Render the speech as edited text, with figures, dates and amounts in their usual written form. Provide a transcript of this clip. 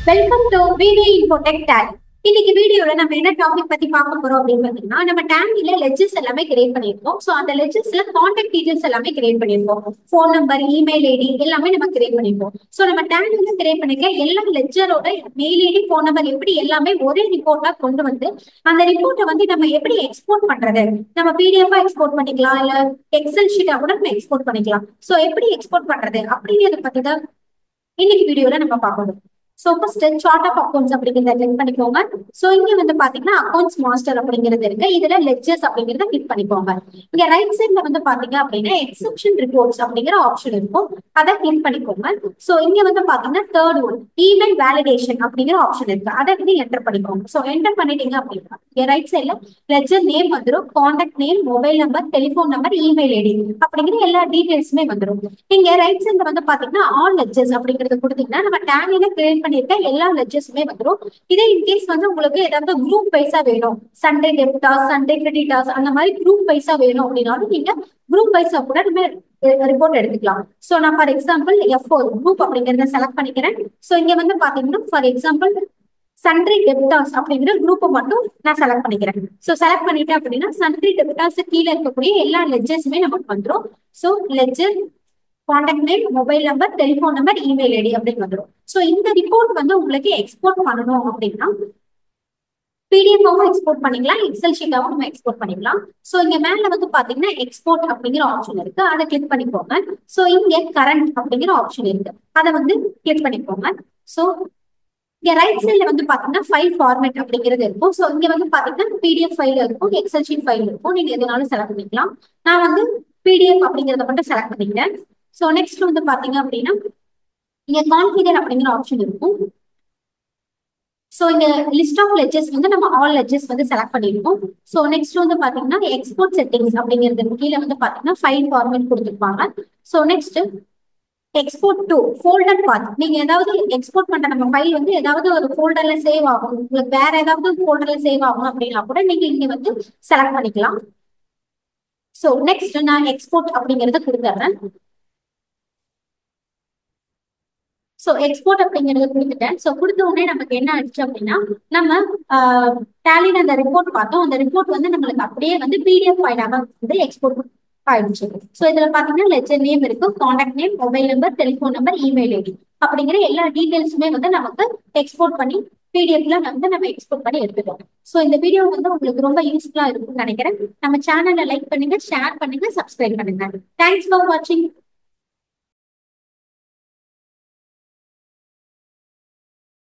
Welcome to video Infotech take. இன்னைக்கு வீடியோல நம்ம என்ன டாபிக் பத்தி பார்க்க போறோம் அப்படின்னு பாத்தீங்கன்னா, நம்ம டேலில லெட்ஜஸ் எல்லாமே கிரியேட் பண்ணிருக்கோம். சோ அந்த லெட்ஜஸ்ல கான்டாக்ட் டீடைல்ஸ் எல்லாமே கிரியேட் பண்ணிருக்கோம். ஃபோன் நம்பர், இமெயில் ஐடி எல்லாமே நம்ம கிரியேட் பண்ணிருக்கோம். சோ நம்ம டேலில கிரியேட் பண்ணிக்க எல்லா லெட்ஜரோட மெயில் ஐடி, ஃபோன் நம்பர் எப்படி எல்லாமே ஒரே ரிப்போர்ட்டா கொண்டு வந்து அந்த ரிப்போர்ட்டை வந்து நம்ம எப்படி எக்ஸ்போர்ட் பண்றது, நம்ம பிடிஎஃப் எக்ஸ்போர்ட் பண்ணிக்கலாம், இல்ல எக்ஸல் ஷீட்டா கூட நம்ம எக்ஸ்போர்ட் பண்ணிக்கலாம். சோ எப்படி எக்ஸ்போர்ட் பண்றது அப்படிங்கறத பத்தி தான் இன்னைக்கு வீடியோல நம்ம பார்க்கணும். So first chart of accounts அப்படிங்கறத கிளிக் பண்ணிக்கோங்க. சோ இங்க வந்து பாத்தீங்கன்னா அக்கௌண்ட்ஸ் மாஸ்டர் அப்படிங்கிறது இருக்கு. இதுல லெட்ஜர்ஸ் அப்படிங்கறத கிளிக் பண்ணிக்கோங்க. இங்க ரைட் சைட்ல வந்து பாத்தீங்க அப்படின்னா எக்ஸெப்ஷன் ரிப்போர்ட்ஸ் அப்படிங்கிற ஆப்ஷன் இருக்கும். அதை கிளிக் பண்ணிக்கோங்க. சோ இங்க வந்து பாத்தீங்கன்னா தேர்ட் ஒன் இமெயில் வேலிடேஷன் அப்படிங்கிற ஆப்ஷன் இருக்கு. அதை வந்து என்டர் பண்ணிக்கோங்க. சோ என்டர் பண்ணிட்டீங்க அப்படின்னா இங்க ரைட் சைட்ல லெட்ஜர் நேம் வந்துடும், contact name, mobile number, telephone number, email ID அப்படிங்கிற எல்லா டீடைல்ஸுமே வந்துடும். இங்க ரைட் சைட்ல வந்து பாத்தீங்கன்னா ஆல் லெட்ஜர்ஸ் அப்படிங்கறது கொடுத்தீங்கன்னா நம்ம டேலில கிரியேட் பண்ணிருக்க எல்லா லெட்ஜர்ஸுமே வந்துடும். இதே இன்கேஸ் வந்து உங்களுக்கு ஏதாவது குரூப் வைஸா வேணும், சண்டே டெபிட்டாஸ், சண்டே கிரெடிட்டாஸ் அந்த மாதிரி குரூப் வைஸா வேணும் அப்படின்னாலும் நீங்க குரூப் வைஸா கூட நம்ம ரிப்போர்ட் எடுத்துக்கலாம். சோ நான் ஃபார் எக்ஸாம்பிள் F4 குரூப் அப்படிங்கறத செலக்ட் பண்ணிக்கிறேன். சோ இங்க வந்து பாத்தீங்கன்னா ஃபார் எக்ஸாம்பிள் சன்ட்ரி டெபிட்டாஸ் அப்படிங்கிற குரூப்பை மட்டும் நான் செலக்ட் பண்ணிக்கிறேன். சோ செலக்ட் பண்ணிட்டேன் அப்படின்னா சன்ட்ரி டெபிட்டாஸ் கீழே இருக்கக்கூடிய எல்லா லெட்ஜர்ஸுமே நமக்கு வந்துடும். So ledger, contact name, mobile number, telephone number, email ID அப்படின்னு வந்துடும். சோ இந்த ரிப்போர்ட் வந்து உங்களுக்கு எக்ஸ்போர்ட் பண்ணணும் அப்படின்னா பிடிஎஃபாவும் எக்ஸ்போர்ட் பண்ணிக்கலாம், எக்ஸல் ஷீட்டாவும் நம்ம எக்ஸ்போர்ட் பண்ணிக்கலாம். சோ இங்க மேல வந்து பாத்தீங்கன்னா எக்ஸ்போர்ட் அப்படிங்கிற ஆப்ஷன் இருக்கு. அதை கிளிக் பண்ணிக்கோங்க. சோ இங்க கரண்ட் அப்படிங்கிற ஆப்ஷன் இருக்கு. அதை வந்து கிளிக் பண்ணிக்கோங்க. சோ இங்க ரைட் சைட்ல வந்து பாத்தீங்கன்னா ஃபைல் ஃபார்மேட் அப்படிங்கிறது இருக்கும். சோ இங்க வந்து பாத்தீங்கன்னா பிடிஎஃப் ஃபைல் இருக்கும், எக்ஸல் ஷீட் ஃபைல் இருக்கும். நீங்க எதுனாலும் செலக்ட் பண்ணிக்கலாம். நான் வந்து பிடிஎஃப் அப்படிங்கறத மட்டும் செலக்ட் பண்ணிக்கிறேன். சோ நெக்ஸ்ட் வந்து பாத்தீங்க அப்படின்னா இங்க கான்ஃபிகர் அப்படிங்கிற ஆப்ஷன் இருக்கும். சோ இங்க லிஸ்ட் ஆஃப் லெட்ஜர்ஸ் வந்து நம்ம ஆல் லெட்ஜர்ஸ் வந்து செலக்ட் பண்ணிருக்கோம். சோ நெக்ஸ்ட் வந்து பாத்தீங்கன்னா எக்ஸ்போர்ட் செட்டிங்ஸ் அப்படிங்கிறது கீழே வந்து பாத்தீங்கன்னா ஃபைல் ஃபார்மேட் கொடுத்துருப்பாங்க. So next export to folder path, நீங்க ஏதாவது எக்ஸ்போர்ட் பண்ற நம்ம ஃபைல் வந்து ஏதாவது ஒரு ஃபோல்டர்ல சேவ் ஆகும், உங்களுக்கு வேற ஏதாவது ஃபோல்டர்ல சேவ் ஆகும் அப்படின்னா கூட நீங்க இங்க வந்து செலக்ட் பண்ணிக்கலாம். சோ நெக்ஸ்ட் நான் எக்ஸ்போர்ட் அப்படிங்கறத கொடுத்துறேன். சோ எக்ஸ்போர்ட் அப்படிங்கறத கொடுத்துட்டேன். சோ கொடுத்த உடனே நமக்கு என்ன ஆச்சு அப்படின்னா நம்ம டேலில அந்த ரிப்போர்ட் பார்த்தோம். அந்த ரிப்போர்ட் வந்து நம்மளுக்கு அப்படியே வந்து பிடிஎஃப் ஃபைலாக வந்து எக்ஸ்போர்ட் ஆயிடுச்சு. சோ இதுல பாத்தீங்கன்னா லெட்ஜர் நேம் இருக்கு, contact name, mobile number, telephone number, email ID அப்படிங்கிற எல்லா டீடைல்ஸுமே வந்து நமக்கு எக்ஸ்போர்ட் பண்ணி பிடிஎஃப்ல வந்து நம்ம எக்ஸ்போர்ட் பண்ணி எடுத்துட்டோம். சோ இந்த வீடியோ வந்து உங்களுக்கு ரொம்ப யூஸ்ஃபுல்லா இருக்கும்னு நினைக்கிறேன். நம்ம சேனலை லைக் பண்ணுங்க, ஷேர் பண்ணுங்க, சப்ஸ்கிரைப் பண்ணுங்க. தேங்க்ஸ் ஃபார் வாட்சிங்.